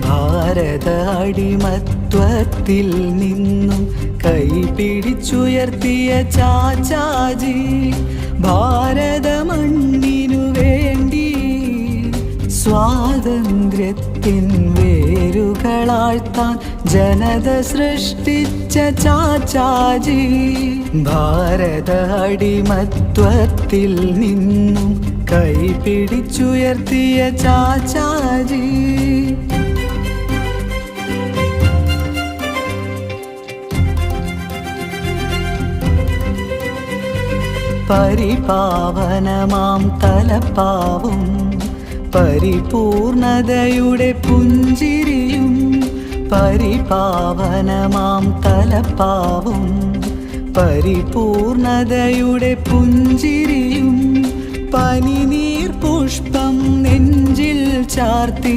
ഭാരത അടിമത്വത്തിൽ നിന്നും കൈപിടിച്ചുയർത്തിയ ചാച്ചാജി ഭാരത മണ്ണിനു വേണ്ടി സ്വാതന്ത്ര്യത്തിൻ വേരുകളാഴ്ത്താൻ ജനത സൃഷ്ടിച്ച ചാച്ചാജി ഭാരത അടിമത്വത്തിൽ നിന്നും കൈപിടിച്ചുയർത്തിയ ചാച്ചാജി പരിപാവനമാം തലപ്പാവും പരിപൂർണതയുടെ പുഞ്ചിരിയും പരിപാവനമാം തലപ്പാവും പരിപൂർണതയുടെ പുഞ്ചിരിയും പനിനീർ പുഷ്പം നെഞ്ചിൽ ചാർത്തി